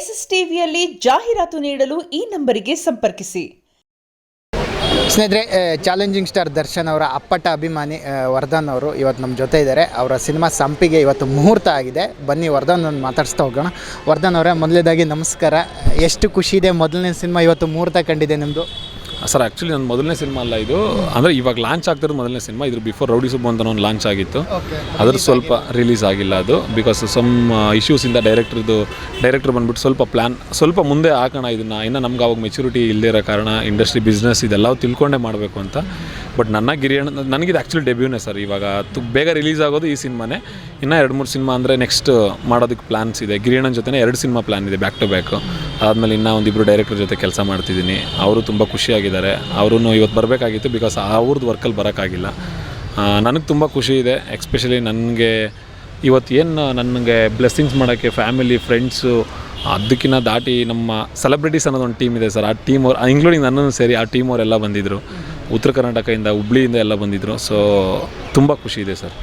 SSTVಯಲ್ಲಿ ಜಾಹೀರಾತು ನೀಡಲು ಈ ನಂಬರಿಗೆ ಸಂಪರ್ಕಿಸಿ. ಸ್ನೇಹಿತರೆ, ಚಾಲೆಂಜಿಂಗ್ ಸ್ಟಾರ್ ದರ್ಶನ್ ಅವರ ಅಪ್ಪಟ ಅಭಿಮಾನಿ ವರ್ಧನ್ ಅವರು ಇವತ್ತು ನಮ್ಮ ಜೊತೆ ಇದ್ದಾರೆ. ಅವರ ಸಿನಿಮಾ ಸಂಪಿಗೆ ಇವತ್ತು ಮುಹೂರ್ತ ಆಗಿದೆ. ಬನ್ನಿ ವರ್ಧನ್ ಒಂದು ಮಾತಾಡಿಸ್ತಾ ಹೋಗೋಣ. ವರ್ಧನ್ ಅವರೇ, ಮೊದಲನೇದಾಗಿ ನಮಸ್ಕಾರ. ಎಷ್ಟು ಖುಷಿ ಇದೆ, ಮೊದಲನೇ ಸಿನಿಮಾ ಇವತ್ತು ಮುಹೂರ್ತ ಕಂಡಿದೆ ನಿಮ್ಮದು? ಸರ್, ಆ್ಯಕ್ಚುಲಿ ನನ್ನ ಮೊದಲನೇ ಸಿನಿಮಾ ಅಲ್ಲ ಇದು. ಅಂದರೆ ಇವಾಗ ಲಾಂಚ್ ಆಗ್ತಿರೋದು ಮೊದಲನೇ ಸಿನಿಮಾ. ಇದ್ರ ಬಿಫೋರ್ ರೌಡಿ ಸುಬ್ಬು ಅಂತ ಒಂದು ಲಾಂಚ್ ಆಗಿತ್ತು. ಅದ್ರ ಸ್ವಲ್ಪ ರಿಲೀಸ್ ಆಗಿಲ್ಲ ಅದು, ಬಿಕಾಸ್ ಸಮ್ ಇಶ್ಯೂಸಿಂದ ಡೈರೆಕ್ಟ್ರ್ ಬಂದುಬಿಟ್ಟು ಸ್ವಲ್ಪ ಮುಂದೆ ಹಾಕೋಣ ಇದನ್ನು, ಇನ್ನು ನಮ್ಗೆ ಅವಾಗ ಮೆಚುರಿಟಿ ಇಲ್ಲದಿರೋ ಕಾರಣ ಇಂಡಸ್ಟ್ರಿ ಬಿಸ್ನೆಸ್ ಇದೆಲ್ಲ ತಿಳ್ಕೊಂಡೇ ಮಾಡಬೇಕು ಅಂತ. ಬಟ್ ನನಗಿದು ಆ್ಯಕ್ಚುಲಿ ಡೆಬ್ಯೂನೇ ಸರ್. ಇವಾಗ ಬೇಗ ರಿಲೀಸ್ ಆಗೋದು ಈ ಸಿನಿಮಾನೇ. ಇನ್ನೂ 2-3 ಸಿನಿಮಾ ಅಂದರೆ ನೆಕ್ಸ್ಟ್ ಮಾಡೋದಕ್ಕೆ ಪ್ಲ್ಯಾನ್ಸ್ ಇದೆ. ಗಿರಿಯಣ್ಣನ ಜೊತೆ 2 ಸಿನಿಮಾ ಪ್ಲ್ಯಾನ್ ಇದೆ ಬ್ಯಾಕ್ ಟು ಬ್ಯಾಕು. ಆದಮೇಲೆ ಇನ್ನೂ ಒಂದಿಬ್ಬರು ಡೈರೆಕ್ಟರ್ ಜೊತೆ ಕೆಲಸ ಮಾಡ್ತಿದ್ದೀನಿ. ಅವರು ತುಂಬ ಖುಷಿಯಾಗಿದ್ದಾರೆ. ಅವರು ಇವತ್ತು ಬರಬೇಕಾಗಿತ್ತು, ಬಿಕಾಸ್ ಅವ್ರದ್ದು ವರ್ಕಲ್ಲಿ ಬರೋಕ್ಕಾಗಿಲ್ಲ. ನನಗೆ ತುಂಬ ಖುಷಿ ಇದೆ. ಎಕ್ಸ್ಪೆಷಲಿ ನನಗೆ ಇವತ್ತು ನನಗೆ ಬ್ಲೆಸ್ಸಿಂಗ್ಸ್ ಮಾಡೋಕ್ಕೆ ಫ್ಯಾಮಿಲಿ, ಫ್ರೆಂಡ್ಸು, ಅದಕ್ಕಿಂತ ದಾಟಿ ನಮ್ಮ ಸೆಲೆಬ್ರಿಟೀಸ್ ಅನ್ನೋದು ಒಂದು ಟೀಮ್ ಇದೆ ಸರ್. ಆ ಟೀಮ್ ಅವ್ರು, ಇನ್ಕ್ಲೂಡಿಂಗ್ ನನ್ನನ್ನು ಸೇರಿ, ಆ ಟೀಮ್ ಅವರೆಲ್ಲ ಬಂದಿದ್ದರು. ಉತ್ತರ ಕರ್ನಾಟಕದಿಂದ, ಹುಬ್ಳಿಯಿಂದ ಎಲ್ಲ ಬಂದಿದ್ದರು. ಸೊ ತುಂಬ ಖುಷಿ ಇದೆ ಸರ್.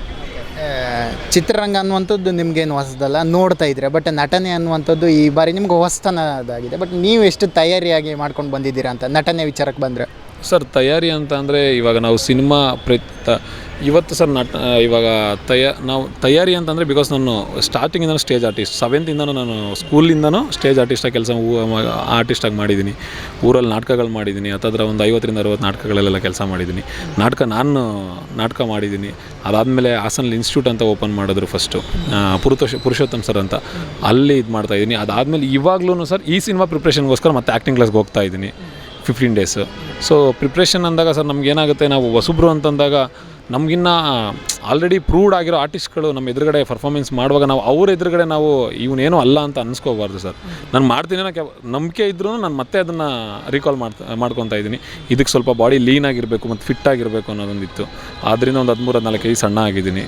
ಚಿತ್ರರಂಗ ಅನ್ನುವಂಥದ್ದು ನಿಮಗೇನು ಹೊಸದಲ್ಲ, ನೋಡ್ತಾ ಇದ್ರೆ. ಬಟ್ ನಟನೆ ಅನ್ನುವಂಥದ್ದು ಈ ಬಾರಿ ನಿಮ್ಗೆ ಹೊಸತನದಾಗಿದೆ. ಬಟ್ ನೀವು ಎಷ್ಟು ತಯಾರಿಯಾಗಿ ಮಾಡ್ಕೊಂಡು ಬಂದಿದ್ದೀರಾ ಅಂತ ನಟನೆ ವಿಚಾರಕ್ಕೆ ಬಂದರೆ? ಸರ್, ತಯಾರಿ ಅಂತ ಅಂದರೆ ಇವಾಗ ನಾವು ಸಿನಿಮಾ ಇವತ್ತು ಸರ್ ಇವಾಗ ನಾವು ತಯಾರಿ ಅಂತಂದರೆ, ಬಿಕಾಸ್ ನಾನು ಸ್ಟಾರ್ಟಿಂಗಿಂದನೂ ಸ್ಟೇಜ್ ಆರ್ಟಿಸ್ಟ್. 7th ನಾನು ಸ್ಕೂಲಿಂದನೂ ಸ್ಟೇಜ್ ಆರ್ಟಿಸ್ಟಾಗಿ ಆರ್ಟಿಸ್ಟಾಗಿ ಮಾಡಿದ್ದೀನಿ. ಊರಲ್ಲಿ ನಾಟಕಗಳು ಮಾಡಿದ್ದೀನಿ. ಹತ್ತತ್ರ ಒಂದು 50-60 ನಾಟಕಗಳಲ್ಲೆಲ್ಲ ಕೆಲಸ ಮಾಡಿದ್ದೀನಿ. ನಾಟಕ ಮಾಡಿದ್ದೀನಿ. ಅದಾದಮೇಲೆ ಹಾಸನಲ್ಲಿ ಇನ್ಸ್ಟಿಟ್ಯೂಟ್ ಅಂತ ಓಪನ್ ಮಾಡಿದ್ರು ಫಸ್ಟು, ಪುರುಷೋತ್ತಮ್ ಸರ್ ಅಂತ. ಅಲ್ಲಿ ಇದು ಮಾಡ್ತಾಯಿದ್ದೀನಿ. ಅದಾದಮೇಲೆ ಇವಾಗಲೂ ಸರ್ ಈ ಸಿನಿಮಾ ಪ್ರಿಪ್ರೇಷನ್ಗೋಸ್ಕರ ಮತ್ತೆ ಆ್ಯಕ್ಟಿಂಗ್ ಕ್ಲಾಸ್ಗೆ ಹೋಗ್ತಾ ಇದ್ದೀನಿ 15 ಡೇಸ್. ಸೊ ಪ್ರಿಪ್ರೇಷನ್ ಅಂದಾಗ ಸರ್ ನಮಗೇನಾಗುತ್ತೆ, ನಾವು ಹೊಸಬ್ರು ಅಂತಂದಾಗ ನಮಗಿನ್ನ ಆಲ್ರೆಡಿ ಪ್ರೂವ್ಡ್ ಆಗಿರೋ ಆರ್ಟಿಸ್ಟ್ಗಳು ನಮ್ಮ ಎದುರುಗಡೆ ಪರ್ಫಾರ್ಮೆನ್ಸ್ ಮಾಡುವಾಗ ನಾವು ಅವ್ರ ಎದುರುಗಡೆ ನಾವು ಇವನೇನೋ ಅಲ್ಲ ಅಂತ ಅನ್ಸ್ಕೋಬಾರ್ದು ಸರ್. ನಾನು ಮಾಡ್ತೀನಿ ಅನ್ನೋ ನಂಬಿಕೆ ಇದ್ರೂ ನಾನು ಮತ್ತೆ ಅದನ್ನು ರೀಕಾಲ್ ಮಾಡ್ಕೊತಾ ಇದ್ದೀನಿ. ಇದಕ್ಕೆ ಸ್ವಲ್ಪ ಬಾಡಿ ಲೀನ್ ಆಗಿರಬೇಕು ಮತ್ತು ಫಿಟ್ ಆಗಿರಬೇಕು ಅನ್ನೋದೊಂದಿತ್ತು. ಆದ್ದರಿಂದ ಒಂದು 13-14 kg ಸಣ್ಣ ಆಗಿದ್ದೀನಿ.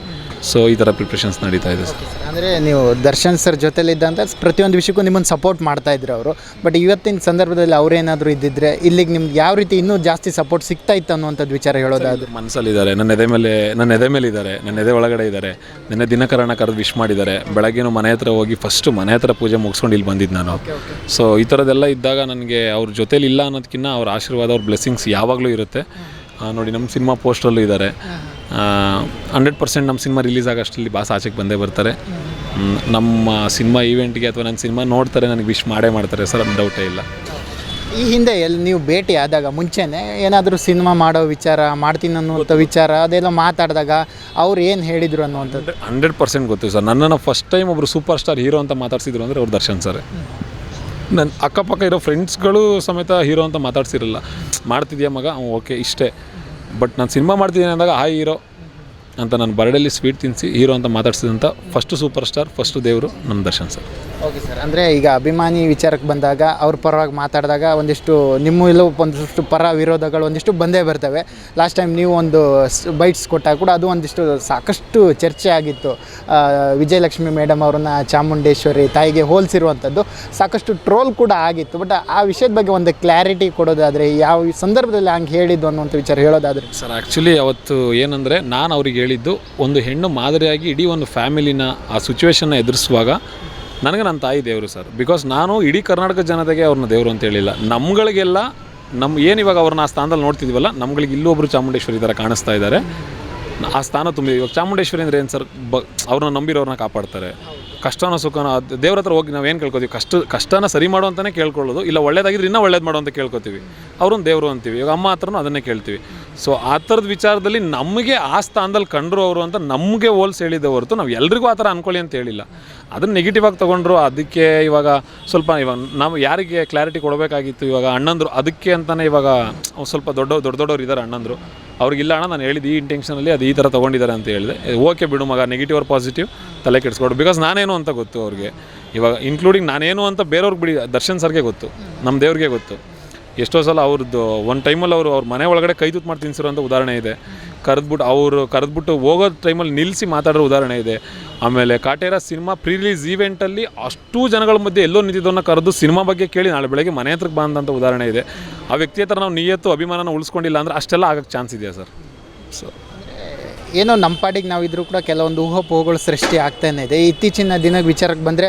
ಸೊ ಈ ಥರ ಪ್ರಿಪ್ರೇಷನ್ಸ್ ನಡೀತಾ ಇದೆ ಸರ್. ಅಂದರೆ ನೀವು ದರ್ಶನ್ ಸರ್ ಜೊತೆಲಿದ್ದಂಥ ಪ್ರತಿಯೊಂದು ವಿಷಯಕ್ಕೂ ನಿಮ್ಮನ್ನು ಸಪೋರ್ಟ್ ಮಾಡ್ತಾಯಿದ್ರು ಅವರು. ಬಟ್ ಇವತ್ತಿನ ಸಂದರ್ಭದಲ್ಲಿ ಅವರೇನಾದರೂ ಇದ್ದಿದ್ದರೆ ಇಲ್ಲಿಗೆ ನಿಮ್ಗೆ ಯಾವ ರೀತಿ ಇನ್ನೂ ಜಾಸ್ತಿ ಸಪೋರ್ಟ್ ಸಿಗ್ತಾ ಇತ್ತು ಅನ್ನುವಂಥದ್ದು ವಿಚಾರ ಹೇಳೋದಾದ್ರೆ? ಮನಸ್ಸಲ್ಲಿದ್ದಾರೆ, ನನ್ನ ಎದೆ ಮೇಲೆ ಇದ್ದಾರೆ, ನನ್ನ ಎದೆ ಒಳಗಡೆ ಇದ್ದಾರೆ. ನೆನ್ನೆ ದಿನಕರಣ ಕರೆದು ವಿಶ್ ಮಾಡಿದ್ದಾರೆ. ಬೆಳಗ್ಗೆನೂ ಮನೆ ಹತ್ರ ಹೋಗಿ ಫಸ್ಟು ಮನೆ ಹತ್ರ ಪೂಜೆ ಮುಗಿಸ್ಕೊಂಡು ಇಲ್ಲಿ ಬಂದಿದ್ದು ನಾನು. ಸೊ ಈ ಥರದ್ದೆಲ್ಲ ಇದ್ದಾಗ ನನಗೆ ಅವ್ರ ಜೊತೇಲಿ ಇಲ್ಲ ಅನ್ನೋದಕ್ಕಿಂತ ಅವ್ರ ಆಶೀರ್ವಾದ, ಅವ್ರ ಬ್ಲೆಸ್ಸಿಂಗ್ಸ್ ಯಾವಾಗಲೂ ಇರುತ್ತೆ. ನೋಡಿ, ನಮ್ಮ ಸಿನಿಮಾ ಪೋಸ್ಟ್ರಲ್ಲೂ ಇದ್ದಾರೆ. 100% ನಮ್ಮ ಸಿನಿಮಾ ರಿಲೀಸ್ ಆಗೋಷ್ಟರಲ್ಲಿ ಬಾಸ್ ಆಚೆಗೆ ಬಂದೇ ಬರ್ತಾರೆ. ನಮ್ಮ ಸಿನಿಮಾ ಈವೆಂಟ್ಗೆ ಅಥವಾ ನನ್ನ ಸಿನಿಮಾ ನೋಡ್ತಾರೆ, ನನಗೆ ವಿಶ್ ಮಾಡ್ತಾರೆ ಸರ್, ಅದು ಡೌಟೇ ಇಲ್ಲ. ಈ ಹಿಂದೆ ಎಲ್ಲಿ ನೀವು ಭೇಟಿ ಆದಾಗ ಮುಂಚೆನೇ ಏನಾದರೂ ಸಿನಿಮಾ ಮಾಡೋ ವಿಚಾರ, ಮಾಡ್ತೀನಿ ಅನ್ನುವಂಥ ವಿಚಾರ ಅದೆಲ್ಲ ಮಾತಾಡಿದಾಗ ಅವ್ರು ಏನು ಹೇಳಿದರು ಅನ್ನುವಂಥದ್ದು 100% ಗೊತ್ತು ಸರ್. ನನ್ನನ್ನು ಫಸ್ಟ್ ಟೈಮ್ ಒಬ್ಬರು ಸೂಪರ್ ಸ್ಟಾರ್ ಹೀರೋ ಅಂತ ಮಾತಾಡ್ಸಿದ್ರು ಅಂದರೆ ಅವ್ರು ದರ್ಶನ್ ಸರ್. ನನ್ನ ಅಕ್ಕಪಕ್ಕ ಇರೋ ಫ್ರೆಂಡ್ಸ್ಗಳು ಸಮೇತ ಹೀರೋ ಅಂತ ಮಾತಾಡ್ಸಿರಲ್ಲ. ಮಾಡ್ತಿದ್ಯಾ ಮಗ, ಓಕೆ ಇಷ್ಟೇ. ಬಟ್ ನಾನು ಸಿನಿಮಾ ಮಾಡ್ತಿದ್ದೀನಿ ಅಂದಾಗ ಹಾಯ್ ಹೀರೋ ಅಂತ ನಾನು ಬರ್ಡೇಲಿ ಸ್ವೀಟ್ ತಿನ್ನಿಸಿ ಹೀರೋ ಅಂತ ಮಾತಾಡ್ಸಿದಂಥ ಫಸ್ಟು ಸೂಪರ್ ಸ್ಟಾರ್, ಫಸ್ಟು ದೇವರು ನಮ್ಮ ದರ್ಶನ್ ಸರ್. Okay sir. ಅಂದರೆ ಈಗ ಅಭಿಮಾನಿ ವಿಚಾರಕ್ಕೆ ಬಂದಾಗ ಅವ್ರ ಪರವಾಗಿ ಮಾತಾಡಿದಾಗ ಒಂದಿಷ್ಟು ಒಂದಿಷ್ಟು ಪರ ವಿರೋಧಗಳು ಒಂದಿಷ್ಟು ಬಂದೇ ಬರ್ತವೆ. ಲಾಸ್ಟ್ ಟೈಮ್ ನೀವು ಒಂದು ಬೈಟ್ಸ್ ಕೊಟ್ಟಾಗ ಕೂಡ ಅದು ಒಂದಿಷ್ಟು ಸಾಕಷ್ಟು ಚರ್ಚೆ ಆಗಿತ್ತು. ವಿಜಯಲಕ್ಷ್ಮಿ ಮೇಡಮ್ ಅವ್ರನ್ನ ಚಾಮುಂಡೇಶ್ವರಿ ತಾಯಿಗೆ ಹೋಲಿಸಿರುವಂಥದ್ದು ಸಾಕಷ್ಟು ಟ್ರೋಲ್ ಕೂಡ ಆಗಿತ್ತು. ಬಟ್ ಆ ವಿಷಯದ ಬಗ್ಗೆ ಒಂದು ಕ್ಲಾರಿಟಿ ಕೊಡೋದಾದರೆ, ಯಾವ ಸಂದರ್ಭದಲ್ಲಿ ಹಂಗೆ ಹೇಳಿದ್ದು ಅನ್ನುವಂಥ ವಿಚಾರ ಹೇಳೋದಾದರೆ? ಸರ್, ಆ್ಯಕ್ಚುಲಿ ಅವತ್ತು ಏನಂದರೆ, ನಾನು ಅವ್ರಿಗೆ ಹೇಳಿದ್ದು, ಒಂದು ಹೆಣ್ಣು ಮಾದರಿಯಾಗಿ ಇಡೀ ಒಂದು ಫ್ಯಾಮಿಲಿನ ಆ ಸಿಚುವೇಶನ್ನ ಎದುರಿಸುವಾಗ ನನಗೆ ನನ್ನ ತಾಯಿ ದೇವರು ಸರ್. ಬಿಕಾಸ್ ನಾನು ಇಡೀ ಕರ್ನಾಟಕ ಜನತೆಗೆ ಅವ್ರನ್ನ ದೇವರು ಅಂತ ಹೇಳಿಲ್ಲ. ನಮ್ಗಳಿಗೆಲ್ಲ ಏನಿವಾಗ ಅವ್ರನ್ನ ಆ ಸ್ಥಾನದಲ್ಲಿ ನೋಡ್ತಿದ್ದೀವಲ್ಲ, ನಮ್ಗಳಿಗೆ ಇಲ್ಲೊಬ್ಬರು ಚಾಮುಂಡೇಶ್ವರಿ ಥರ ಕಾಣಿಸ್ತಾ ಇದ್ದಾರೆ. ಆ ಸ್ಥಾನ ತುಂಬಿದೆ. ಇವಾಗ ಚಾಮುಂಡೇಶ್ವರಿ ಅಂದರೆ ಏನು ಸರ್, ಅವ್ರನ್ನ ನಂಬಿರೋರನ್ನ ಕಾಪಾಡ್ತಾರೆ. ಕಷ್ಟನೋ ಸುಖನೋ ದೇವ್ರ ಹತ್ರ ಹೋಗಿ ನಾವೇನು ಕೇಳ್ಕೊತೀವಿ, ಕಷ್ಟನ ಸರಿ ಮಾಡು ಅಂತಲೇ ಕೇಳ್ಕೊಳ್ಳೋದು. ಇಲ್ಲ ಒಳ್ಳೇದಾಗಿದ್ರೆ ಇನ್ನೂ ಒಳ್ಳೇದು ಮಾಡು ಅಂತ ಕೇಳ್ಕೊತೀವಿ. ಅವ್ರನ್ನ ದೇವರು ಅಂತೀವಿ. ಇವಾಗ ಅಮ್ಮ ಹತ್ರನೂ ಅದನ್ನೇ ಕೇಳ್ತೀವಿ. ಸೊ ಆ ಥರದ ವಿಚಾರದಲ್ಲಿ ನಮಗೆ ಆ ಸ್ಥಾನದಲ್ಲಿ ಕಂಡ್ರು ಅವರು ಅಂತ ನಮಗೆ ಹೋಲ್ಸಿ ಹೇಳಿದ್ದೆ ಹೊರತು ನಾವು ಎಲ್ರಿಗೂ ಆ ಥರ ಅಂದ್ಕೊಳ್ಳಿ ಅಂತ ಹೇಳಿಲ್ಲ. ಅದನ್ನು ನೆಗೆಟಿವ್ ಆಗಿ ತೊಗೊಂಡ್ರು. ಅದಕ್ಕೆ ಇವಾಗ ನಾವು ಯಾರಿಗೆ ಕ್ಲಾರಿಟಿ ಕೊಡಬೇಕಾಗಿತ್ತು, ಇವಾಗ ಅಣ್ಣಂದರು ಅದಕ್ಕೆ ಅಂತಲೇ ಇವಾಗ ಸ್ವಲ್ಪ ದೊಡ್ಡವರು ಇದ್ದಾರೆ ಅಣ್ಣಂದರು. ಅವ್ರಿಗಿಲ್ಲ ಅಣ್ಣ, ನಾನು ಹೇಳಿದ್ದು ಈ ಇಂಟೆನ್ಷನಲ್ಲಿ ಅದು ಈ ಥರ ತೊಗೊಂಡಿದ್ದಾರೆ ಅಂತ ಹೇಳಿದೆ. ಓಕೆ ಬಿಡು ಮಗ, ನೆಗೆಟಿವ್ ಆರ್ ಪಾಸಿಟಿವ್ ತಲೆ ಕೆಡಿಸ್ಕೊಡು. ಬಿಕಾಸ್ ನಾನೇನು ಅಂತ ಗೊತ್ತು ಅವ್ರಿಗೆ. ಇವಾಗ ಇನ್ಕ್ಲೂಡಿಂಗ್ ನಾನೇನು ಅಂತ ಬೇರೆಯವ್ರಿಗೆ ಬಿಡಿ, ದರ್ಶನ್ ಸರ್ಗೆ ಗೊತ್ತು, ನಮ್ಮ ದೇವ್ರಿಗೆ ಗೊತ್ತು. ಎಷ್ಟೋ ಸಲ ಅವ್ರದ್ದು ಒಂದು ಟೈಮಲ್ಲಿ ಅವ್ರ ಮನೆ ಒಳಗಡೆ ಕೈ ತೂತು ಮಾಡಿ ತಿನ್ಸಿರೋಂಥ ಉದಾಹರಣೆ ಇದೆ. ಕರೆದ್ಬಿಟ್ಟು ಹೋಗೋ ಟೈಮಲ್ಲಿ ನಿಲ್ಲಿಸಿ ಮಾತಾಡೋ ಉದಾಹರಣೆ ಇದೆ. ಆಮೇಲೆ ಕಾಟೇರ ಸಿನಿಮಾ ಪ್ರೀ-ರಿಲೀಸ್ ಈವೆಂಟಲ್ಲಿ ಅಷ್ಟು ಜನಗಳ ಮಧ್ಯೆ ಎಲ್ಲೋ ನಿಂತಿದ್ದವನ್ನ ಕರೆದು ಸಿನಿಮಾ ಬಗ್ಗೆ ಕೇಳಿ ನಾಳೆ ಬೆಳಗ್ಗೆ ಮನೆ ಹತ್ರಕ್ಕೆ ಬಂದಂಥ ಉದಾಹರಣೆ ಇದೆ. ಆ ವ್ಯಕ್ತಿ ಹತ್ರ ನಾವು ನಿಯತ್ತು ಅಭಿಮಾನನ ಉಳಿಸ್ಕೊಂಡಿಲ್ಲ ಅಂದರೆ ಅಷ್ಟೆಲ್ಲ ಆಗೋಕ್ಕೆ ಚಾನ್ಸ್ ಇದೆಯಾ ಸರ್? ಸೊ ಏನೋ ನಮ್ಮ ಪಾಡಿಗೆ ನಾವಿದ್ರೂ ಕೂಡ ಕೆಲವೊಂದು ಊಹಾಪೋಹಗಳು ಸೃಷ್ಟಿ ಆಗ್ತಾನೆ ಇದೆ. ಇತ್ತೀಚಿನ ದಿನ ವಿಚಾರಕ್ಕೆ ಬಂದರೆ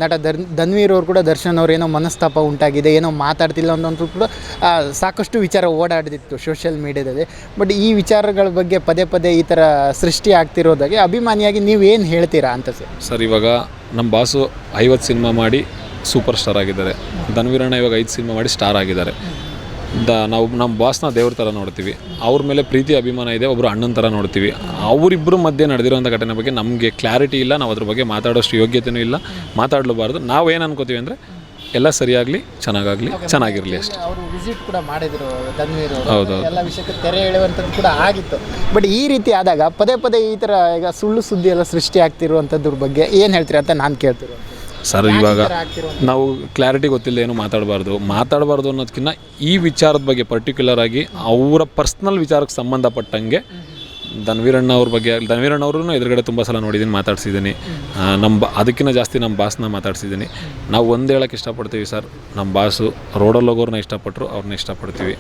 ನಟ ಧನ್ವೀರ್ ಅವರು ಕೂಡ ದರ್ಶನ್ ಅವ್ರು ಏನೋ ಮನಸ್ತಾಪ ಉಂಟಾಗಿದೆ, ಏನೋ ಮಾತಾಡ್ತಿಲ್ಲ ಅನ್ನೋಂಥದ್ದು ಕೂಡ ಸಾಕಷ್ಟು ವಿಚಾರ ಓಡಾಡ್ದಿತ್ತು ಸೋಷಿಯಲ್ ಮೀಡ್ಯಾದಲ್ಲಿ. ಬಟ್ ಈ ವಿಚಾರಗಳ ಬಗ್ಗೆ ಪದೇ ಪದೇ ಈ ಥರ ಸೃಷ್ಟಿ ಆಗ್ತಿರೋದಾಗೆ ಅಭಿಮಾನಿಯಾಗಿ ನೀವು ಏನು ಹೇಳ್ತೀರಾ ಅಂತ ಸರ್? ಇವಾಗ ನಮ್ಮ ಬಾಸು 50 ಸಿನಿಮಾ ಮಾಡಿ ಸೂಪರ್ ಸ್ಟಾರ್ ಆಗಿದ್ದಾರೆ. ಧನ್ವೀರಣ್ಣ ಇವಾಗ 5 ಸಿನಿಮಾ ಮಾಡಿ ಸ್ಟಾರ್ ಆಗಿದ್ದಾರೆ. ನಾವು ನಮ್ಮ ಬಾಸ್ನ ದೇವ್ರ ಥರ ನೋಡ್ತೀವಿ, ಅವ್ರ ಮೇಲೆ ಪ್ರೀತಿ ಅಭಿಮಾನ ಇದೆ, ಒಬ್ಬರು ಅಣ್ಣನ ಥರ ನೋಡ್ತೀವಿ. ಅವರಿಬ್ಬರ ಮಧ್ಯೆ ನಡೆದಿರೋಂಥ ಘಟನೆ ಬಗ್ಗೆ ನಮಗೆ ಕ್ಲಾರಿಟಿ ಇಲ್ಲ, ನಾವು ಅದ್ರ ಬಗ್ಗೆ ಮಾತಾಡೋಷ್ಟು ಯೋಗ್ಯತೆಯೂ ಇಲ್ಲ, ಮಾತಾಡಲೂಬಾರ್ದು. ನಾವು ಏನು ಅನ್ಕೋತೀವಿ ಅಂದರೆ ಎಲ್ಲ ಸರಿಯಾಗಲಿ, ಚೆನ್ನಾಗಾಗಲಿ, ಚೆನ್ನಾಗಿರಲಿ ಅಷ್ಟೇ. ಅವರು ವಿಸಿಟ್ ಕೂಡ ಮಾಡಿದರು ಧನ್ವೀರ್ ಅವರು, ಹೌದು, ಎಲ್ಲ ವಿಷಯಕ್ಕೆ ತೆರೆ ಎಳೆಯುವಂಥದ್ದು ಕೂಡ ಆಗಿತ್ತು. ಬಟ್ ಈ ರೀತಿ ಆದಾಗ ಪದೇ ಪದೇ ಈ ಥರ ಈಗ ಸುಳ್ಳು ಸುದ್ದಿ ಎಲ್ಲ ಸೃಷ್ಟಿ ಆಗ್ತಿರುವಂಥದ್ರ ಬಗ್ಗೆ ಏನು ಹೇಳ್ತೀರಾ ಅಂತ ನಾನು ಕೇಳ್ತಿರೋ ಸರ್. ಇವಾಗ ನಾವು ಕ್ಲಾರಿಟಿ ಗೊತ್ತಿಲ್ಲ, ಏನು ಮಾತಾಡಬಾರ್ದು ಅನ್ನೋದಕ್ಕಿಂತ ಈ ವಿಚಾರದ ಬಗ್ಗೆ ಪರ್ಟಿಕ್ಯುಲರ್ ಆಗಿ ಅವರ ಪರ್ಸ್ನಲ್ ವಿಚಾರಕ್ಕೆ ಸಂಬಂಧಪಟ್ಟಂಗೆ ಧನ್ವೀರಣ್ಣ ಅವ್ರ ಬಗ್ಗೆ, ಧನ್ವೀರಣ್ಣ ಅವ್ರನ್ನೂ ಎದುರುಗಡೆ ತುಂಬ ಸಲ ನೋಡಿದ್ದೀನಿ, ಮಾತಾಡ್ಸಿದ್ದೀನಿ. ಅದಕ್ಕಿಂತ ಜಾಸ್ತಿ ನಮ್ಮ ಬಾಸ್ನ ಮಾತಾಡ್ಸಿದ್ದೀನಿ. ನಾವು ಒಂದು ಹೇಳೋಕ್ಕೆ ಇಷ್ಟಪಡ್ತೀವಿ ಸರ್, ನಮ್ಮ ಬಾಸು ರೋಡಲ್ಲಿ ಹೋಗೋರನ್ನ ಇಷ್ಟಪಟ್ಟರು, ಅವ್ರನ್ನ ಇಷ್ಟಪಡ್ತೀವಿ.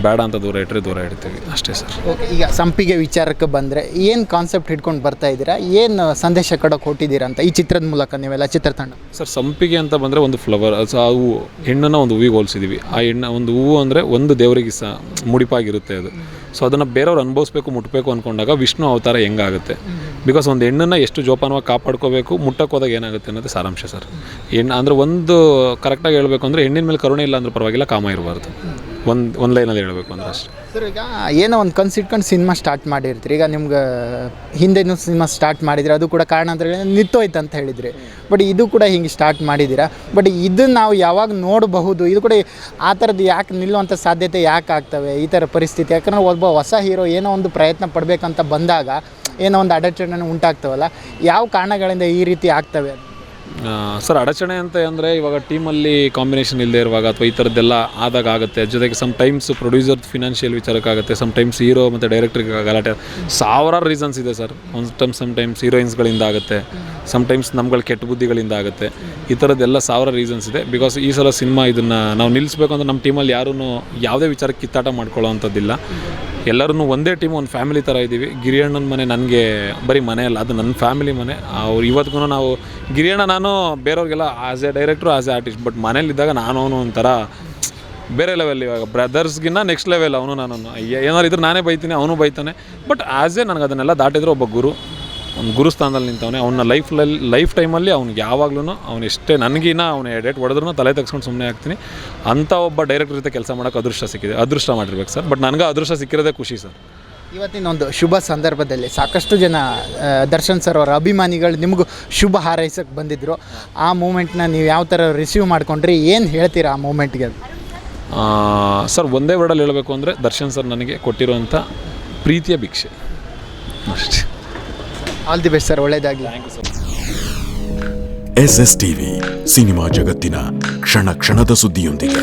ಬೇಡ ಅಂತ ದೂರ ಇಡ್ತೀವಿ ಅಷ್ಟೇ ಸರ್. ಓಕೆ, ಈಗ ಸಂಪಿಗೆ ವಿಚಾರಕ್ಕೆ ಬಂದರೆ ಏನು ಕಾನ್ಸೆಪ್ಟ್ ಹಿಡ್ಕೊಂಡು ಬರ್ತಾ ಇದ್ದೀರಾ, ಏನು ಸಂದೇಶ ಕೊಡೋಕೆ ಹೊಟ್ಟಿದ್ದೀರಾ ಅಂತ ಈ ಚಿತ್ರದ ಮೂಲಕ ನೀವೆಲ್ಲ ಚಿತ್ರತಂಡ? ಸರ್, ಸಂಪಿಗೆ ಅಂತ ಬಂದರೆ ಒಂದು ಫ್ಲವರ್, ಆ ಹೂವು, ಹೆಣ್ಣನ್ನು ಒಂದು ಹೂವಿಗೆ ಹೋಲಿಸಿದ್ದೀವಿ. ಆ ಒಂದು ಹೂವು ಅಂದರೆ ಒಂದು ದೇವರಿಗೆ ಮುಡಿಪಾಗಿರುತ್ತೆ ಅದು. ಸೊ ಅದನ್ನು ಬೇರೆಯವ್ರು ಅನುಭವಿಸ್ಬೇಕು, ಮುಟ್ಟಬೇಕು ಅಂದ್ಕೊಂಡಾಗ ವಿಷ್ಣು ಅವತಾರ ಹೆಂಗಾಗುತ್ತೆ. ಬಿಕಾಸ್ ಒಂದು ಹೆಣ್ಣನ್ನು ಎಷ್ಟು ಜೋಪಾನವಾಗಿ ಕಾಪಾಡ್ಕೋಬೇಕು, ಮುಟ್ಟಕ್ಕೆ ಹೋದಾಗ ಏನಾಗುತ್ತೆ ಅನ್ನೋದು ಸಾರಾಂಶ ಸರ್. ಹೆಣ್ಣು ಅಂದರೆ ಒಂದು ಕರೆಕ್ಟಾಗಿ ಹೇಳಬೇಕು ಅಂದರೆ ಹೆಣ್ಣಿನ ಮೇಲೆ ಕರುಣೆ ಇಲ್ಲ ಅಂದ್ರೆ ಪರವಾಗಿಲ್ಲ, ಕಾಮ ಇರಬಾರ್ದು. ಒಂದು ಲೈನಲ್ಲಿ ಹೇಳಬೇಕು ಅಂದ್ರೆ ಅಷ್ಟೇ ಸರ್. ಈಗ ಏನೋ ಒಂದು ಕನ್ಸಿಟ್ಕೊಂಡು ಸಿನಿಮಾ ಸ್ಟಾರ್ಟ್ ಮಾಡಿರ್ತೀರಿ. ಈಗ ನಿಮ್ಗೆ ಹಿಂದೆನೂ ಸಿನಿಮಾ ಸ್ಟಾರ್ಟ್ ಮಾಡಿದ್ರೆ ಅದು ಕೂಡ ಕಾರಣಾಂತರಗಳಿಂದ ನಿಂತೋಯ್ತು ಅಂತ ಹೇಳಿದ್ರಿ. ಬಟ್ ಇದು ಕೂಡ ಹಿಂಗೆ ಸ್ಟಾರ್ಟ್ ಮಾಡಿದ್ದೀರಾ. ಬಟ್ ಇದನ್ನು ನಾವು ಯಾವಾಗ ನೋಡಬಹುದು, ಇದು ಕೂಡ ಆ ಥರದ್ದು ಯಾಕೆ ನಿಲ್ಲುವಂಥ ಸಾಧ್ಯತೆ ಯಾಕೆ ಆಗ್ತವೆ ಈ ಥರ ಪರಿಸ್ಥಿತಿ? ಯಾಕಂದರೆ ಒಬ್ಬ ಹೊಸ ಹೀರೋ ಏನೋ ಒಂದು ಪ್ರಯತ್ನ ಪಡಬೇಕಂತ ಬಂದಾಗ ಏನೋ ಒಂದು ಅಡಚಣೆ ಉಂಟಾಗ್ತವಲ್ಲ, ಯಾವ ಕಾರಣಗಳಿಂದ ಈ ರೀತಿ ಆಗ್ತವೆ ಸರ್? ಅಡಚಣೆ ಅಂತ ಅಂದರೆ ಇವಾಗ ಟೀಮಲ್ಲಿ ಕಾಂಬಿನೇಷನ್ ಇಲ್ಲದೆ ಇರುವಾಗ ಅಥವಾ ಈ ಥರದ್ದೆಲ್ಲ ಆದಾಗ ಆಗುತ್ತೆ. ಜೊತೆಗೆ ಸಮ್ ಟೈಮ್ಸ್ ಪ್ರೊಡ್ಯೂಸರ್ ಫಿನಾನ್ಷಿಯಲ್ ವಿಚಾರಕ್ಕಾಗುತ್ತೆ, ಸಮ್ ಟೈಮ್ಸ್ ಹೀರೋ ಮತ್ತು ಡೈರೆಕ್ಟ್ರಿಗೆ ಗಲಾಟೆ, ಸಾವಿರಾರು ರೀಸನ್ಸ್ ಇದೆ ಸರ್. ಸಮ್ ಟೈಮ್ಸ್ ಹೀರೋಯಿನ್ಸ್ಗಳಿಂದ ಆಗುತ್ತೆ, ಸಮ್ ಟೈಮ್ಸ್ ನಮ್ಗಳ ಕೆಟ್ಟ ಬುದ್ಧಿಗಳಿಂದ ಆಗುತ್ತೆ. ಈ ಥರದ್ದೆಲ್ಲ ಸಾವಿರ ರೀಸನ್ಸ್ ಇದೆ. ಬಿಕಾಸ್ ಈ ಸಲ ಸಿನಿಮಾ ಇದನ್ನು ನಾವು ನಿಲ್ಲಿಸ್ಬೇಕು ಅಂದರೆ ನಮ್ಮ ಟೀಮಲ್ಲಿ ಯಾರೂ ಯಾವುದೇ ವಿಚಾರಕ್ಕೆ ಕಿತ್ತಾಟ ಮಾಡ್ಕೊಳ್ಳೋ ಅಂಥದ್ದಿಲ್ಲ. ಎಲ್ಲರೂ ಒಂದೇ ಟೀಮ್, ಒಂದು ಫ್ಯಾಮಿಲಿ ಥರ ಇದ್ದೀವಿ. ಗಿರಿಯಣ್ಣನ ಮನೆ ನನಗೆ ಬರೀ ಮನೆ ಅಲ್ಲ, ಅದು ನನ್ನ ಫ್ಯಾಮಿಲಿ ಮನೆ. ಅವ್ರು ಇವತ್ತಿಗೂ ನಾವು ಗಿರಿಯಣ್ಣ ನಾನು ಬೇರೆಯವ್ರಿಗೆಲ್ಲ as a director, as a artist. But ಮನೇಲಿದ್ದಾಗ ನಾನು ಅವನು ಒಂಥರ ಬೇರೆ ಲೆವೆಲ್. ಇವಾಗ ಬ್ರದರ್ಸ್ಗಿನ್ನ ನೆಕ್ಸ್ಟ್ ಲೆವೆಲ್ ಅವನು. ನಾನು ಏನಾರು ಇದ್ರೆ ನಾನೇ ಬೈತೀನಿ, ಅವನು ಬೈತಾನೆ. ಬಟ್ ಆ್ಯಸ್ ಎ ನನಗೆ ಅದನ್ನೆಲ್ಲ ದಾಟಿದ್ರು ಒಬ್ಬ ಒಂದು ಗುರುಸ್ಥಾನದಲ್ಲಿ ನಿಂತವನೇ. ಅವನ ಲೈಫ್ ಟೈಮಲ್ಲಿ ಅವ್ನಿಗೆ ಯಾವಾಗ್ಲೂ ಅವ್ನು ಎಷ್ಟೇ ನನಗಿನ್ನ ಅವನು ಎಡೆಟ್ ಹೊಡೆದ್ರೂ ತಲೆ ತೆಗೆಸ್ಕೊಂಡು ಸುಮ್ಮನೆ ಆಗ್ತೀನಿ. ಅಂಥ ಒಬ್ಬ ಡೈರೆಕ್ಟರ್ ಜೊತೆ ಕೆಲಸ ಮಾಡೋಕ್ಕೆ ಅದೃಷ್ಟ ಮಾಡಿರ್ಬೇಕು ಸರ್. ಬಟ್ ನನಗೆ ಅದೃಷ್ಟ ಸಿಕ್ಕಿರೋದೇ ಖುಷಿ ಸರ್. ಇವತ್ತಿನ ಒಂದು ಶುಭ ಸಂದರ್ಭದಲ್ಲಿ ಸಾಕಷ್ಟು ಜನ ದರ್ಶನ್ ಸರ್ ಅವರ ಅಭಿಮಾನಿಗಳು ನಿಮಗೂ ಶುಭ ಹಾರೈಸಕ್ಕೆ ಬಂದಿದ್ದರು. ಆ ಮೂಮೆಂಟ್ನ ನೀವು ಯಾವ ಥರ ರಿಸೀವ್ ಮಾಡ್ಕೊಂಡ್ರಿ, ಏನು ಹೇಳ್ತೀರಾ ಆ ಮೂಮೆಂಟ್ಗೆ? ಸರ್, ಒಂದೇ ವರ್ಡಲ್ಲಿ ಹೇಳಬೇಕು ಅಂದರೆ ದರ್ಶನ್ ಸರ್ ನನಗೆ ಕೊಟ್ಟಿರುವಂಥ ಪ್ರೀತಿಯ ಭಿಕ್ಷೆ ಅಷ್ಟೇ. ಆಲ್ ದಿ ಬೆಸ್ಟ್ ಸರ್, ಒಳ್ಳೆಯದಾಗಲಿ. Thank you sir. SS TV cinema ಜಗತ್ತಿನ ಕ್ಷಣ ಕ್ಷಣದ ಸುದ್ದಿಯೊಂದಿಗೆ.